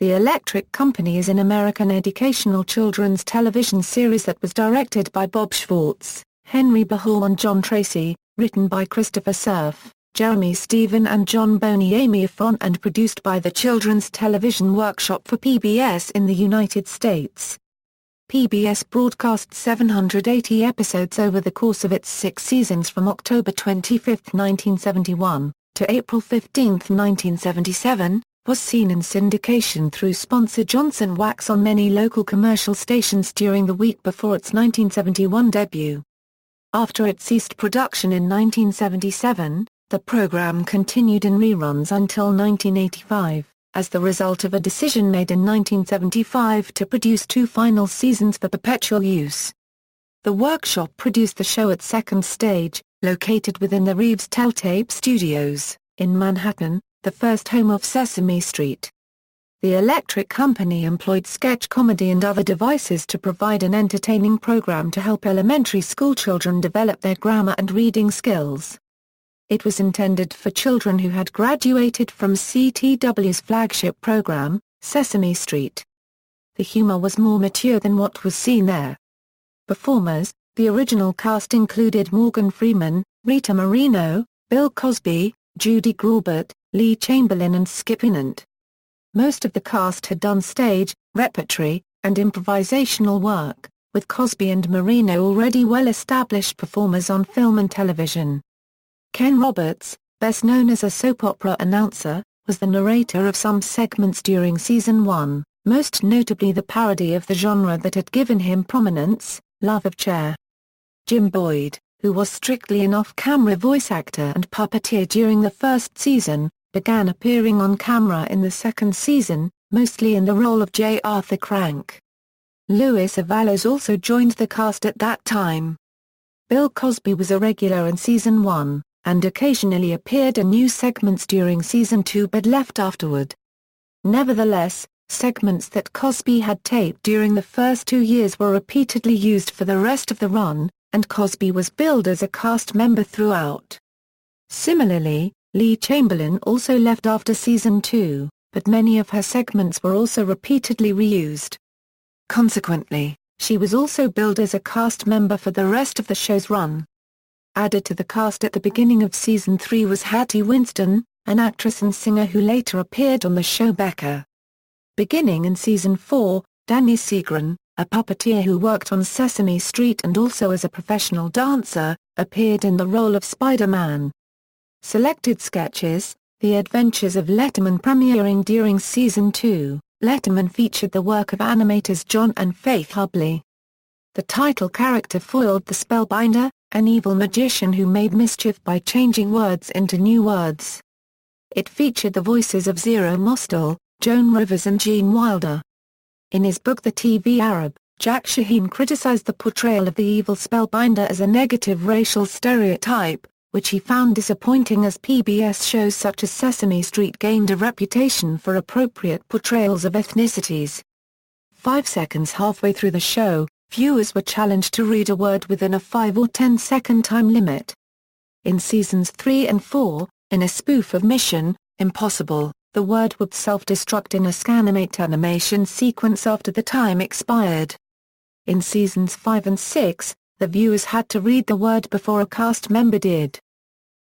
The Electric Company is an American educational children's television series that was directed by Bob Schwartz, Henry Bahor and John Tracy, written by Christopher Cerf, Jeremy Stephen and John Boniemi and produced by the Children's Television Workshop for PBS in the United States. PBS broadcast 780 episodes over the course of its 6 seasons from October 25, 1971, to April 15, 1977, was seen in syndication through sponsor Johnson Wax on many local commercial stations during the week before its 1971 debut. After it ceased production in 1977, the program continued in reruns until 1985. As the result of a decision made in 1975 to produce 2 final seasons for perpetual use. The workshop produced the show at Second Stage, located within the Reeves Telltape Studios, in Manhattan, the first home of Sesame Street. The Electric Company employed sketch comedy and other devices to provide an entertaining program to help elementary school children develop their grammar and reading skills. It was intended for children who had graduated from CTW's flagship program, Sesame Street. The humor was more mature than what was seen there. Performers: the original cast included Morgan Freeman, Rita Moreno, Bill Cosby, Judy Greubert, Lee Chamberlain and Skip Inant. Most of the cast had done stage, repertory, and improvisational work, with Cosby and Moreno already well-established performers on film and television. Ken Roberts, best known as a soap opera announcer, was the narrator of some segments during Season 1, most notably the parody of the genre that had given him prominence, Love of Cher. Jim Boyd, who was strictly an off-camera voice actor and puppeteer during the first season, began appearing on camera in the second season, mostly in the role of J. Arthur Crank. Luis Avalos also joined the cast at that time. Bill Cosby was a regular in Season 1, and occasionally appeared in new segments during Season 2 but left afterward. Nevertheless, segments that Cosby had taped during the first 2 years were repeatedly used for the rest of the run, and Cosby was billed as a cast member throughout. Similarly, Lee Chamberlain also left after Season 2, but many of her segments were also repeatedly reused. Consequently, she was also billed as a cast member for the rest of the show's run. Added to the cast at the beginning of Season 3 was Hattie Winston, an actress and singer who later appeared on the show Becker. Beginning in Season 4, Danny Seagren, a puppeteer who worked on Sesame Street and also as a professional dancer, appeared in the role of Spider-Man. Selected sketches: The Adventures of Letterman premiering during Season 2, Letterman featured the work of animators John and Faith Hubley. The title character foiled the Spellbinder, an evil magician who made mischief by changing words into new words. It featured the voices of Zero Mostel, Joan Rivers and Gene Wilder. In his book The TV Arab, Jack Shaheen criticized the portrayal of the evil Spellbinder as a negative racial stereotype, which he found disappointing as PBS shows such as Sesame Street gained a reputation for appropriate portrayals of ethnicities. 5 seconds halfway through the show, viewers were challenged to read a word within a 5 or 10 second time limit. In Seasons 3 and 4, in a spoof of Mission Impossible, the word would self-destruct in a Scanimate animation sequence after the time expired. In Seasons 5 and 6, the viewers had to read the word before a cast member did.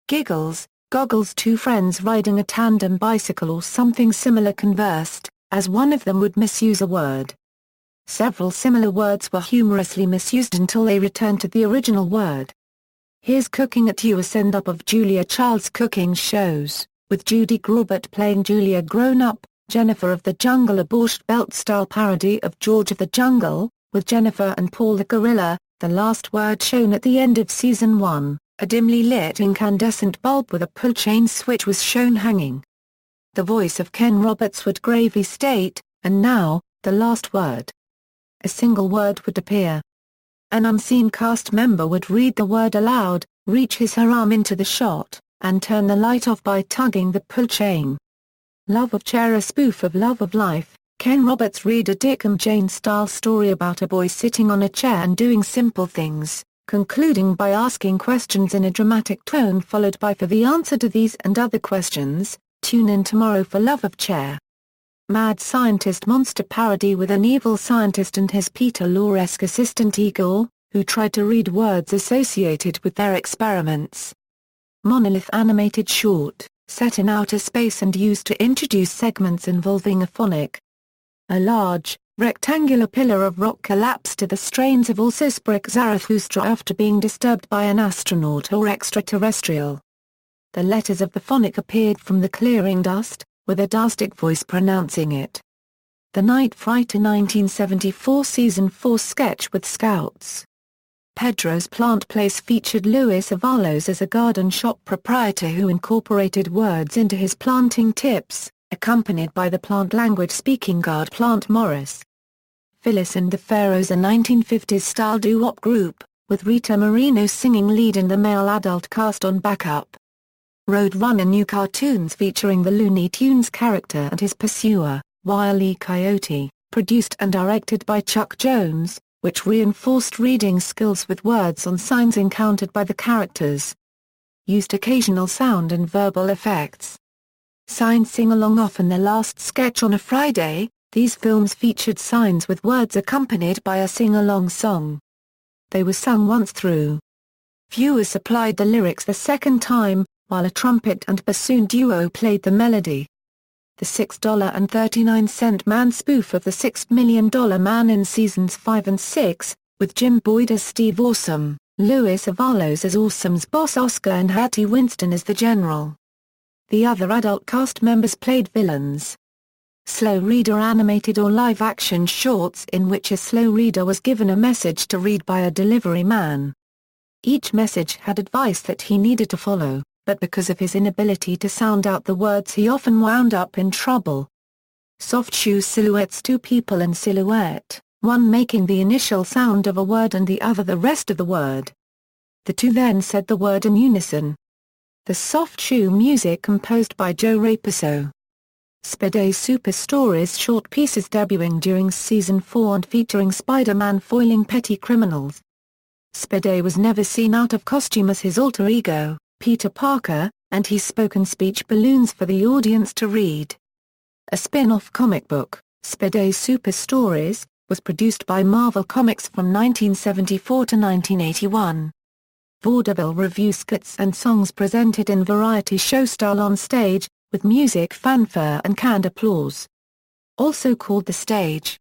Giggles, Goggles, 2 friends riding a tandem bicycle or something similar conversed, as one of them would misuse a word. Several similar words were humorously misused until they returned to the original word. Here's Cooking at You, a send-up of Julia Child's cooking shows, with Judy Greubert playing Julia grown-up, Jennifer of the Jungle, a Borscht Belt-style parody of George of the Jungle, with Jennifer and Paul the Gorilla, the last word shown at the end of Season 1, a dimly lit incandescent bulb with a pull-chain switch was shown hanging. The voice of Ken Roberts would gravely state, "And now, the last word." A single word would appear. An unseen cast member would read the word aloud, reach his/her arm into the shot, and turn the light off by tugging the pull chain. Love of Cher, a spoof of Love of Life, Ken Roberts read a Dick and Jane-style story about a boy sitting on a chair and doing simple things, concluding by asking questions in a dramatic tone followed by "For the answer to these and other questions, tune in tomorrow for Love of Cher." mad scientist monster parody with an evil scientist and his Peter Lorre-esque assistant Igor, who tried to read words associated with their experiments. Monolith animated short, set in outer space and used to introduce segments involving a phonic. A large, rectangular pillar of rock collapsed to the strains of Also Sprach Zarathustra after being disturbed by an astronaut or extraterrestrial. The letters of the phonic appeared from the clearing dust, with a Dastic voice pronouncing it. The Night Fright, a 1974 Season 4 sketch with Scouts. Pedro's Plant Place featured Luis Avalos as a garden shop proprietor who incorporated words into his planting tips, accompanied by the plant language-speaking guard Plant Morris. Phyllis and the Pharaohs, a 1950s-style doo-wop group, with Rita Moreno singing lead and the male adult cast on backup. Roadrunner, new cartoons featuring the Looney Tunes character and his pursuer, Wile E. Coyote, produced and directed by Chuck Jones, which reinforced reading skills with words on signs encountered by the characters. Used occasional sound and verbal effects. Signs sing-along, often the last sketch on a Friday. These films featured signs with words accompanied by a sing-along song. They were sung once through. Viewers supplied the lyrics the second time, while a trumpet and bassoon duo played the melody. The $6.39 Man spoof of the $6 Million Man in Seasons 5 and 6, with Jim Boyd as Steve Awesome, Luis Avalos as Awesome's boss Oscar and Hattie Winston as the General. The other adult cast members played villains. Slow reader, animated or live-action shorts in which a slow reader was given a message to read by a delivery man. Each message had advice that he needed to follow, but because of his inability to sound out the words he often wound up in trouble. Soft shoe silhouettes, two people in silhouette, one making the initial sound of a word and the other the rest of the word. The two then said the word in unison. The soft shoe music composed by Joe Raposo. Spade Super Stories, short pieces debuting during Season 4 and featuring Spider-Man foiling petty criminals. Spade was never seen out of costume as his alter ego, Peter Parker, and he spoke in speech balloons for the audience to read. A spin-off comic book, Spade Super Stories, was produced by Marvel Comics from 1974 to 1981. Vaudeville revue skits and songs presented in variety show style on stage, with music, fanfare and canned applause. Also called The Stage.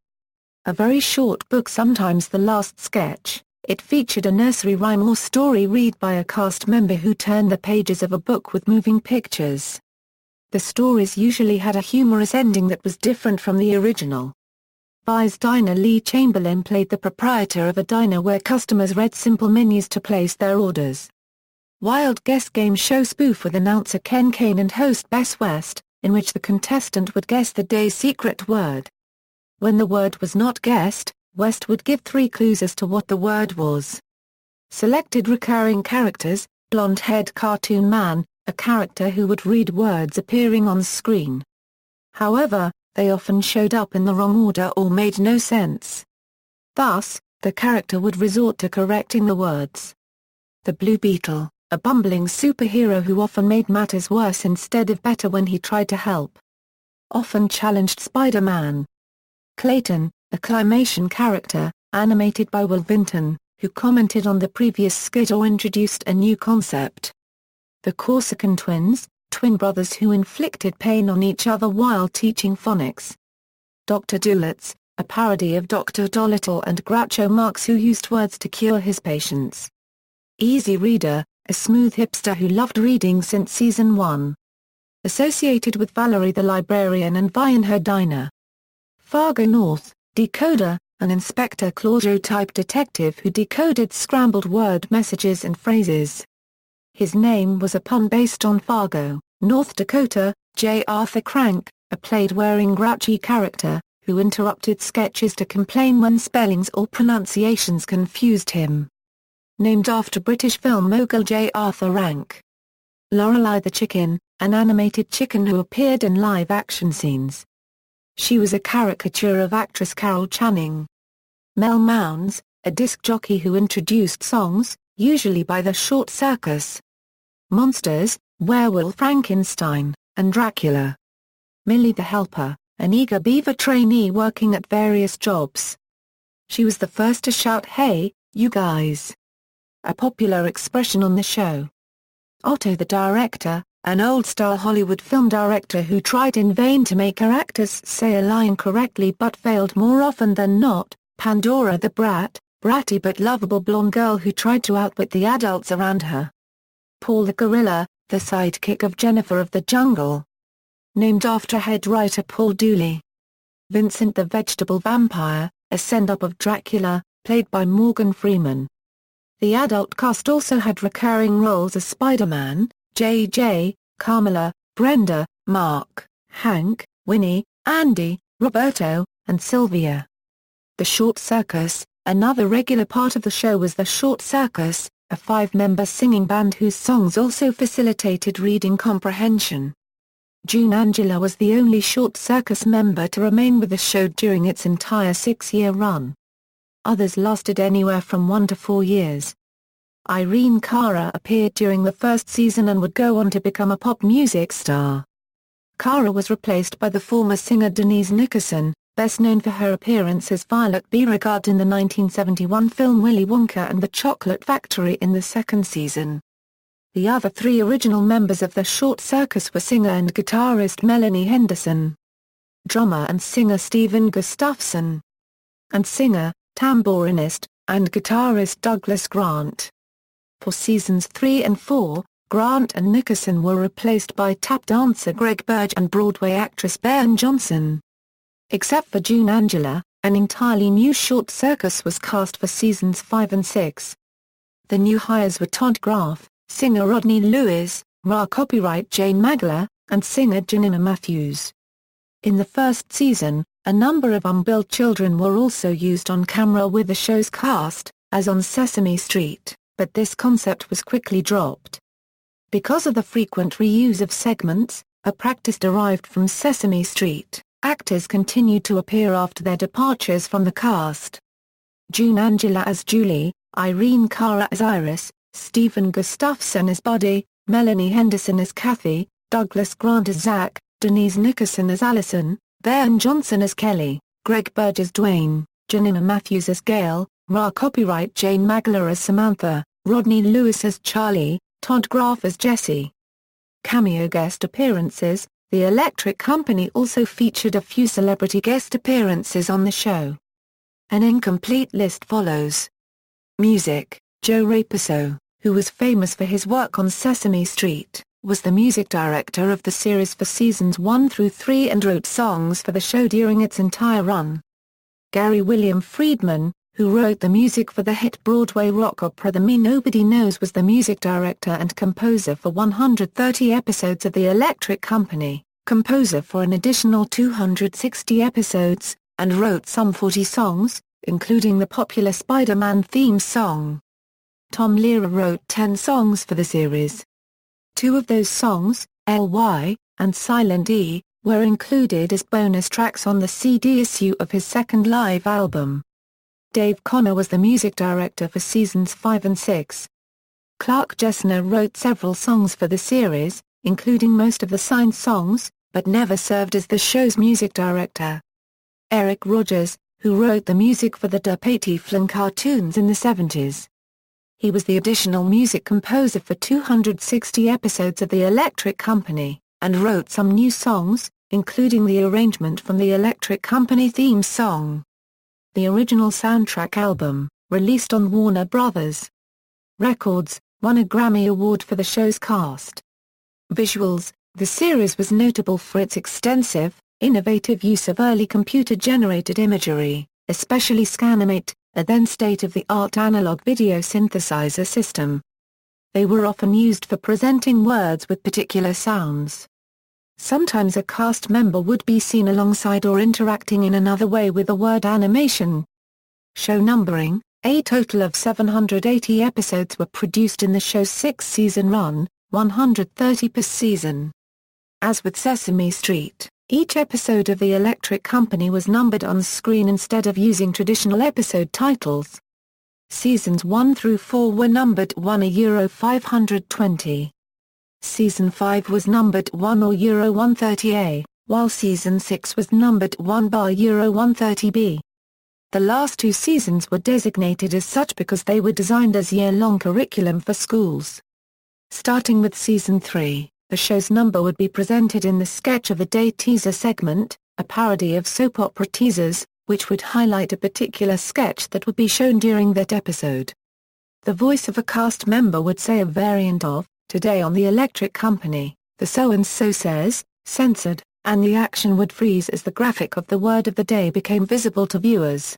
A very short book, sometimes the last sketch, it featured a nursery rhyme or story read by a cast member who turned the pages of a book with moving pictures. The stories usually had a humorous ending that was different from the original. Vi's Diner, Lee Chamberlain played the proprietor of a diner where customers read simple menus to place their orders. Wild Guess game show spoof with announcer Ken Kane and host Bess West, in which the contestant would guess the day's secret word. When the word was not guessed, West would give 3 clues as to what the word was. Selected recurring characters, blonde-haired cartoon man, a character who would read words appearing on screen. However, they often showed up in the wrong order or made no sense. Thus, the character would resort to correcting the words. The Blue Beetle, a bumbling superhero who often made matters worse instead of better when he tried to help. Often challenged Spider-Man. Clayton, a climation character, animated by Will Vinton, who commented on the previous skit or introduced a new concept. The Corsican twins, twin brothers who inflicted pain on each other while teaching phonics. Dr. Doolittle, a parody of Dr. Dolittle and Groucho Marx who used words to cure his patients. Easy Reader, a smooth hipster who loved reading since Season 1. Associated with Valerie the librarian and Vi in her diner. Fargo North, Decoder, an Inspector Clouseau-type detective who decoded scrambled word messages and phrases. His name was a pun based on Fargo, North Dakota. J. Arthur Crank, a plaid-wearing grouchy character, who interrupted sketches to complain when spellings or pronunciations confused him. Named after British film mogul J. Arthur Rank. Lorelei the Chicken, an animated chicken who appeared in live-action scenes. She was a caricature of actress Carol Channing. Mel Mounds, a disc jockey who introduced songs, usually by the Short Circus. Monsters, Werewolf Frankenstein, and Dracula. Millie the Helper, an eager Beaver trainee working at various jobs. She was the first to shout "Hey, you guys!" a popular expression on the show. Otto the director, an old-style Hollywood film director who tried in vain to make her actors say a line correctly but failed more often than not, Pandora the bratty but lovable blonde girl who tried to outwit the adults around her. Paul the gorilla, the sidekick of Jennifer of the Jungle. Named after head writer Paul Dooley. Vincent the vegetable vampire, a send-up of Dracula, played by Morgan Freeman. The adult cast also had recurring roles as Spider-Man, J.J., Carmela, Brenda, Mark, Hank, Winnie, Andy, Roberto, and Sylvia. The Short Circus, another regular part of the show, was the Short Circus, a 5-member singing band whose songs also facilitated reading comprehension. June Angela was the only Short Circus member to remain with the show during its entire 6-year run. Others lasted anywhere from 1 to 4 years. Irene Cara appeared during the first season and would go on to become a pop music star. Cara was replaced by the former singer Denise Nickerson, best known for her appearance as Violet Beauregarde in the 1971 film Willy Wonka and the Chocolate Factory in the second season. The other 3 original members of the Short Circus were singer and guitarist Melanie Henderson, drummer and singer Stephen Gustafson, and singer, tambourinist, and guitarist Douglas Grant. For seasons 3 and 4, Grant and Nickerson were replaced by tap dancer Greg Burge and Broadway actress Bairn Johnson. Except for June Angela, an entirely new Short Circus was cast for seasons 5 and 6. The new hires were Todd Graff, singer Rodney Lewis, copyright Jane Magler, and singer Janina Matthews. In the first season, a number of unbilled children were also used on camera with the show's cast, as on Sesame Street, but this concept was quickly dropped. Because of the frequent reuse of segments, a practice derived from Sesame Street, actors continued to appear after their departures from the cast. June Angela as Julie, Irene Cara as Iris, Stephen Gustafson as Buddy, Melanie Henderson as Kathy, Douglas Grant as Zach, Denise Nickerson as Allison, Bairn Johnson as Kelly, Greg Burge as Dwayne, Janina Matthews as Gail, copyright Jane Magler as Samantha, Rodney Lewis as Charlie, Todd Graff as Jesse. Cameo guest appearances. The Electric Company also featured a few celebrity guest appearances on the show. An incomplete list follows. Music. Joe Raposo, who was famous for his work on Sesame Street, was the music director of the series for seasons 1 through 3 and wrote songs for the show during its entire run. Gary William Friedman, who wrote the music for the hit Broadway rock opera The Me Nobody Knows, was the music director and composer for 130 episodes of The Electric Company, composer for an additional 260 episodes, and wrote some 40 songs, including the popular Spider-Man theme song. Tom Lehrer wrote 10 songs for the series. 2 of those songs, L.Y. and Silent E., were included as bonus tracks on the CD issue of his second live album. Dave Connor was the music director for seasons 5 and 6. Clark Gessner wrote several songs for the series, including most of the signed songs, but never served as the show's music director. Eric Rogers, who wrote the music for the Der Petey Flynn cartoons in the 70s. He was the additional music composer for 260 episodes of The Electric Company, and wrote some new songs, including the arrangement from the Electric Company theme song. The original soundtrack album, released on Warner Bros. Records, won a Grammy Award for the show's cast. Visuals. The series was notable for its extensive, innovative use of early computer-generated imagery, especially Scanimate, a then state-of-the-art analog video synthesizer system. They were often used for presenting words with particular sounds. Sometimes a cast member would be seen alongside or interacting in another way with a word animation. Show numbering. A total of 780 episodes were produced in the show's 6-season run, 130 per season. As with Sesame Street, each episode of The Electric Company was numbered on screen instead of using traditional episode titles. Seasons 1 through 4 were numbered 1 Euro 520. Season 5 was numbered 1 or Euro 130A, while Season 6 was numbered 1/130b. The last two seasons were designated as such because they were designed as year-long curriculum for schools. Starting with Season 3, the show's number would be presented in the Sketch of a Day teaser segment, a parody of soap opera teasers, which would highlight a particular sketch that would be shown during that episode. The voice of a cast member would say a variant of, "Today on the Electric Company, the so-and-so says," censored, and the action would freeze as the graphic of the word of the day became visible to viewers.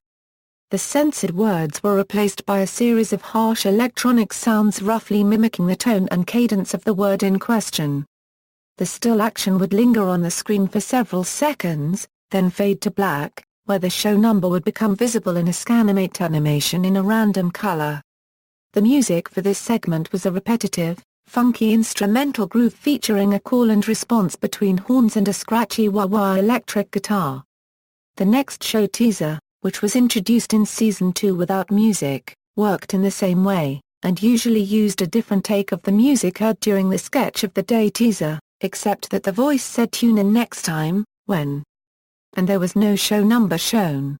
The censored words were replaced by a series of harsh electronic sounds roughly mimicking the tone and cadence of the word in question. The still action would linger on the screen for several seconds, then fade to black, where the show number would become visible in a scanimate animation in a random color. The music for this segment was a repetitive, funky instrumental groove featuring a call and response between horns and a scratchy wah-wah electric guitar. The next show teaser, which was introduced in Season 2 without music, worked in the same way, and usually used a different take of the music heard during the Sketch of the Day teaser, except that the voice said "Tune in next time, when," and there was no show number shown.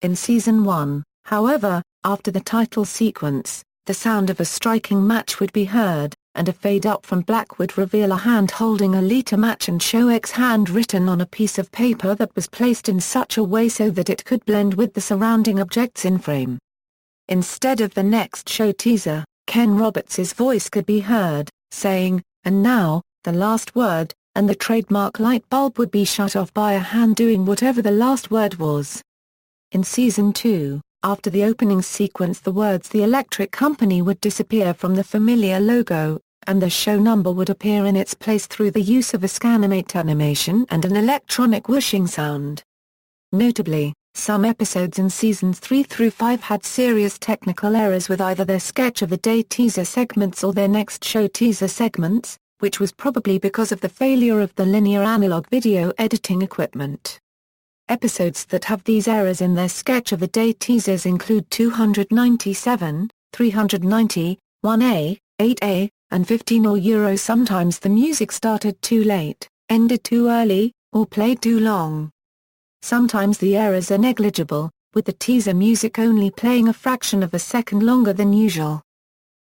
In Season 1, however, after the title sequence, the sound of a striking match would be heard, and a fade-up from black would reveal a hand holding a liter match and show X hand written on a piece of paper that was placed in such a way so that it could blend with the surrounding objects in frame. Instead of the next show teaser, Ken Roberts' voice could be heard, saying, "And now, the last word," and the trademark light bulb would be shut off by a hand doing whatever the last word was. In Season 2, after the opening sequence, the words "The Electric Company" would disappear from the familiar logo, and the show number would appear in its place through the use of a scanimate animation and an electronic whooshing sound. Notably, some episodes in Seasons 3 through 5 had serious technical errors with either their Sketch of the Day teaser segments or their next show teaser segments, which was probably because of the failure of the linear analog video editing equipment. Episodes that have these errors in their Sketch of the Day teasers include 297, 390, 1A, 8A, and 15 or sometimes the music started too late, ended too early, or played too long. Sometimes the errors are negligible, with the teaser music only playing a fraction of a second longer than usual.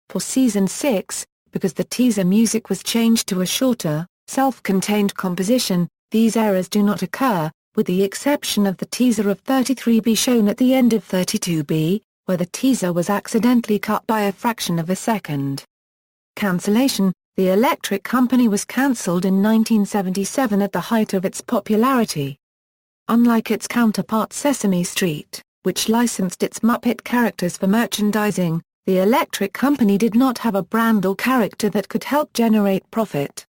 For Season 6, because the teaser music was changed to a shorter, self-contained composition, these errors do not occur, with the exception of the teaser of 33B shown at the end of 32B, where the teaser was accidentally cut by a fraction of a second. Cancellation: The Electric Company was cancelled in 1977 at the height of its popularity. Unlike its counterpart Sesame Street, which licensed its Muppet characters for merchandising, the Electric Company did not have a brand or character that could help generate profit.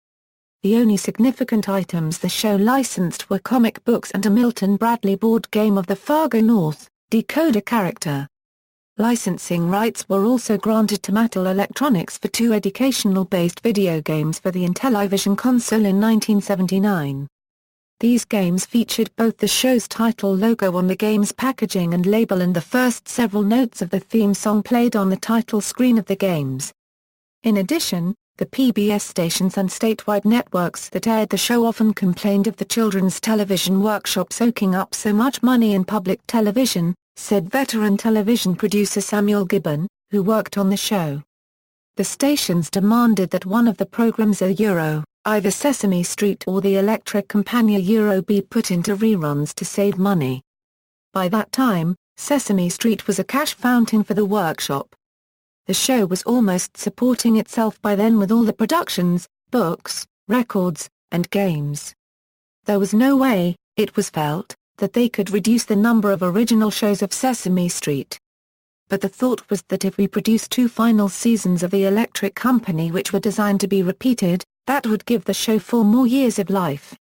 The only significant items the show licensed were comic books and a Milton Bradley board game of the Fargo North decoder character. Licensing rights were also granted to Mattel Electronics for two educational-based video games for the Intellivision console in 1979. These games featured both the show's title logo on the game's packaging and label and the first several notes of the theme song played on the title screen of the games. In addition, the PBS stations and statewide networks that aired the show often complained of the Children's Television Workshop soaking up so much money in public television, said veteran television producer Samuel Gibbon, who worked on the show. The stations demanded that one of the programs either Sesame Street or The Electric Company be put into reruns to save money. By that time, Sesame Street was a cash fountain for the workshop. The show was almost supporting itself by then with all the productions, books, records, and games. There was no way, it was felt, that they could reduce the number of original shows of Sesame Street. But the thought was that if we produced two final seasons of The Electric Company which were designed to be repeated, that would give the show 4 more years of life.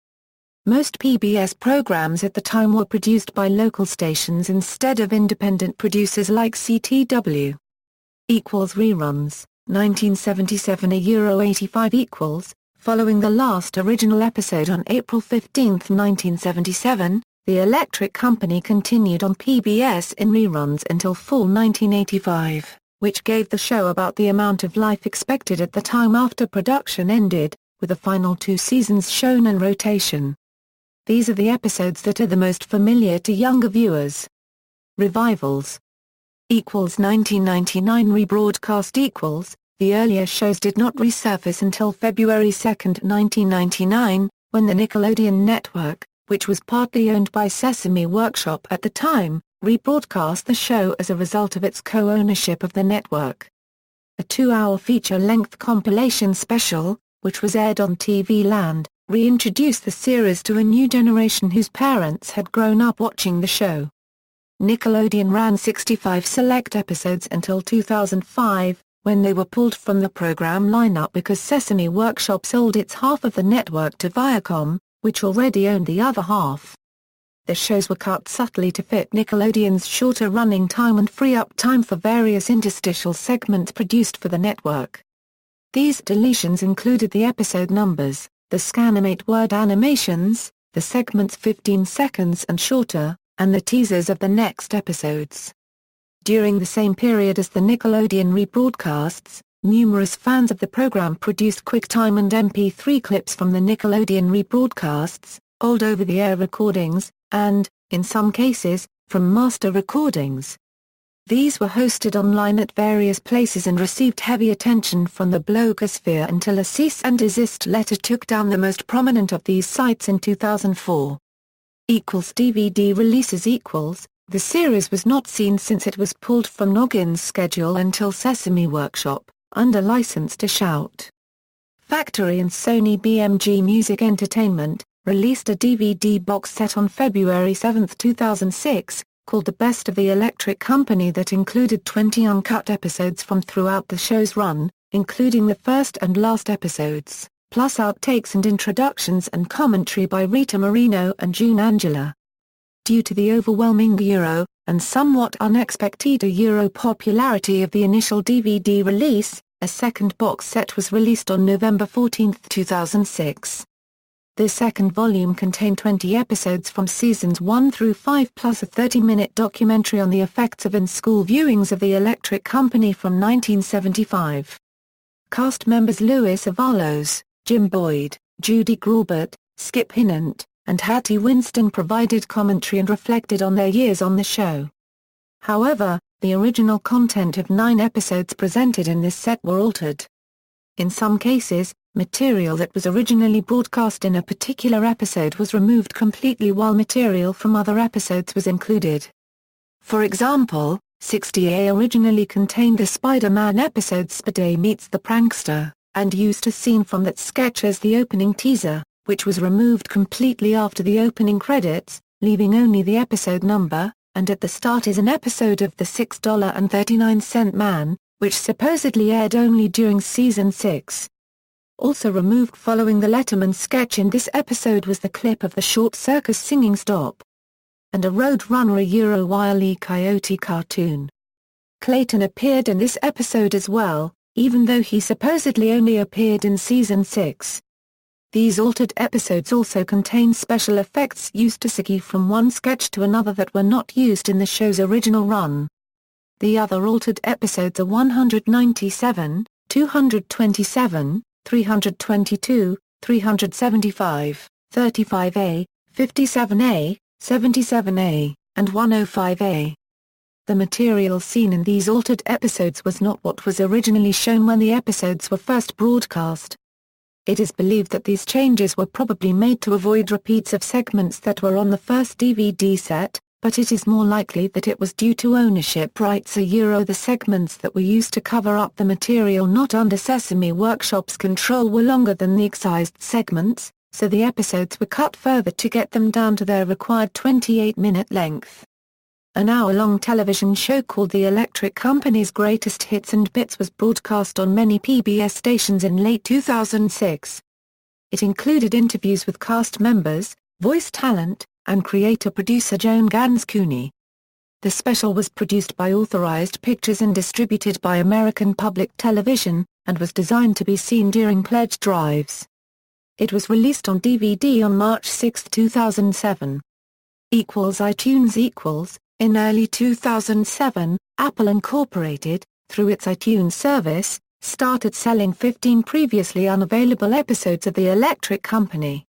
Most PBS programs at the time were produced by local stations instead of independent producers like CTW. Reruns, 1977 €85 Following the last original episode on April 15, 1977, The Electric Company continued on PBS in reruns until fall 1985, which gave the show about the amount of life expected at the time after production ended, with the final 2 seasons shown in rotation. These are the episodes that are the most familiar to younger viewers. Revivals. 1999 rebroadcast. The earlier shows did not resurface until February 2, 1999, when the Nickelodeon network, which was partly owned by Sesame Workshop at the time, rebroadcast the show as a result of its co-ownership of the network. A 2-hour feature-length compilation special, which was aired on TV Land, reintroduced the series to a new generation whose parents had grown up watching the show. Nickelodeon ran 65 select episodes until 2005, when they were pulled from the program lineup because Sesame Workshop sold its half of the network to Viacom, which already owned the other half. The shows were cut subtly to fit Nickelodeon's shorter running time and free up time for various interstitial segments produced for the network. These deletions included the episode numbers, the Scanimate word animations, the segments 15 seconds and shorter, and the teasers of the next episodes. During the same period as the Nickelodeon rebroadcasts, numerous fans of the program produced QuickTime and MP3 clips from the Nickelodeon rebroadcasts, old over-the-air recordings, and, in some cases, from master recordings. These were hosted online at various places and received heavy attention from the blogosphere until a cease and desist letter took down the most prominent of these sites in 2004. DVD releases. The series was not seen since it was pulled from Noggin's schedule until Sesame Workshop, under license to Shout Factory and Sony BMG Music Entertainment, released a DVD box set on February 7, 2006, called The Best of the Electric Company that included 20 uncut episodes from throughout the show's run, including the first and last episodes, plus outtakes and introductions and commentary by Rita Moreno and June Angela. Due to the overwhelming and somewhat unexpected popularity of the initial DVD release, a second box set was released on November 14, 2006. The second volume contained 20 episodes from seasons 1 through 5 plus a 30-minute documentary on the effects of in-school viewings of the Electric Company from 1975. Cast members Louis Avalos, Jim Boyd, Judy Graubart, Skip Hinant, and Hattie Winston provided commentary and reflected on their years on the show. However, the original content of 9 episodes presented in this set were altered. In some cases, material that was originally broadcast in a particular episode was removed completely while material from other episodes was included. For example, 60A originally contained the Spider-Man episode Spade Meets the Prankster, and used a scene from that sketch as the opening teaser, which was removed completely after the opening credits, leaving only the episode number, and at the start is an episode of The $6.39 Man, which supposedly aired only during Season 6. Also removed following the Letterman sketch in this episode was the clip of the short Circus singing stop. And a Roadrunner Wile E. Coyote cartoon. Clayton appeared in this episode as well, even though he supposedly only appeared in Season 6. These altered episodes also contain special effects used to segue from one sketch to another that were not used in the show's original run. The other altered episodes are 197, 227, 322, 375, 35A, 57A, 77A, and 105A. The material seen in these altered episodes was not what was originally shown when the episodes were first broadcast. It is believed that these changes were probably made to avoid repeats of segments that were on the first DVD set, but it is more likely that it was due to ownership rights. The segments that were used to cover up the material not under Sesame Workshop's control were longer than the excised segments, so the episodes were cut further to get them down to their required 28-minute length. An hour-long television show called The Electric Company's Greatest Hits and Bits was broadcast on many PBS stations in late 2006. It included interviews with cast members, voice talent, and creator-producer Joan Gans Cooney. The special was produced by Authorized Pictures and distributed by American Public Television, and was designed to be seen during pledge drives. It was released on DVD on March 6, 2007. iTunes. In early 2007, Apple Incorporated, through its iTunes service, started selling 15 previously unavailable episodes of The Electric Company.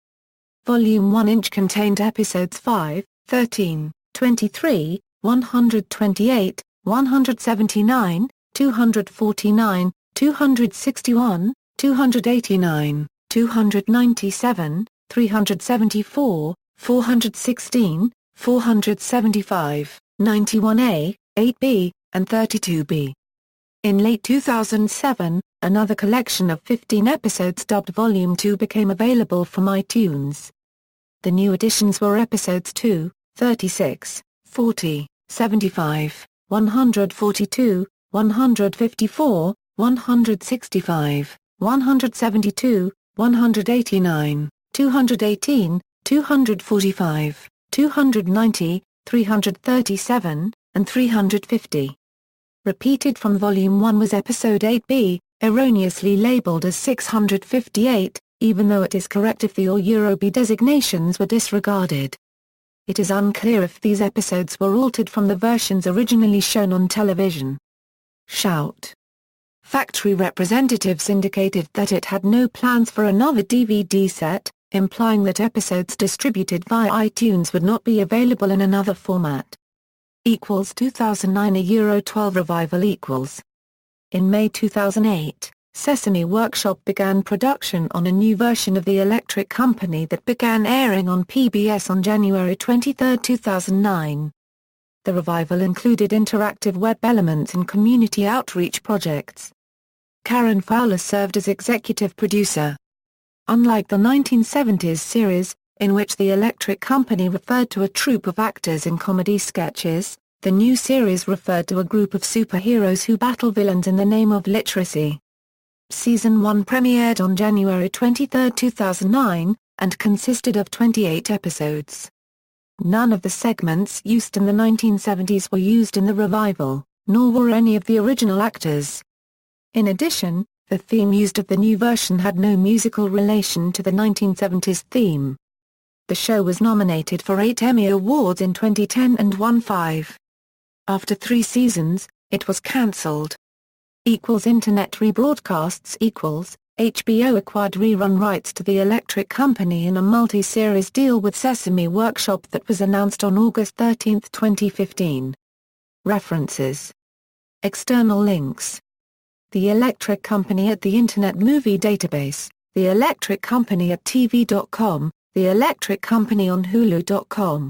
Volume 1 contained episodes 5, 13, 23, 128, 179, 249, 261, 289, 297, 374, 416, 475, 91A, 8B, and 32B. In late 2007, another collection of 15 episodes dubbed Volume 2 became available from iTunes. The new additions were episodes 2, 36, 40, 75, 142, 154, 165, 172, 189, 218, 245, 290, 337, and 350. Repeated from Volume 1 was Episode 8B, erroneously labeled as 658, even though it is correct if the or B designations were disregarded. It is unclear if these episodes were altered from the versions originally shown on television. Shout! Factory representatives indicated that it had no plans for another DVD set, implying that episodes distributed via iTunes would not be available in another format. 2009 a Euro 12 revival equals. In May 2008, Sesame Workshop began production on a new version of The Electric Company that began airing on PBS on January 23, 2009. The revival included interactive web elements and community outreach projects. Karen Fowler served as executive producer. Unlike the 1970s series, in which the Electric Company referred to a troupe of actors in comedy sketches, the new series referred to a group of superheroes who battle villains in the name of literacy. Season 1 premiered on January 23, 2009, and consisted of 28 episodes. None of the segments used in the 1970s were used in the revival, nor were any of the original actors. In addition, the theme used of the new version had no musical relation to the 1970s theme. The show was nominated for 8 Emmy Awards in 2010 and won 5. After 3 seasons, it was cancelled. Internet rebroadcasts HBO acquired rerun rights to The Electric Company in a multi-series deal with Sesame Workshop that was announced on August 13, 2015. References. External links. The Electric Company at the Internet Movie Database, The Electric Company at TV.com, The Electric Company on Hulu.com.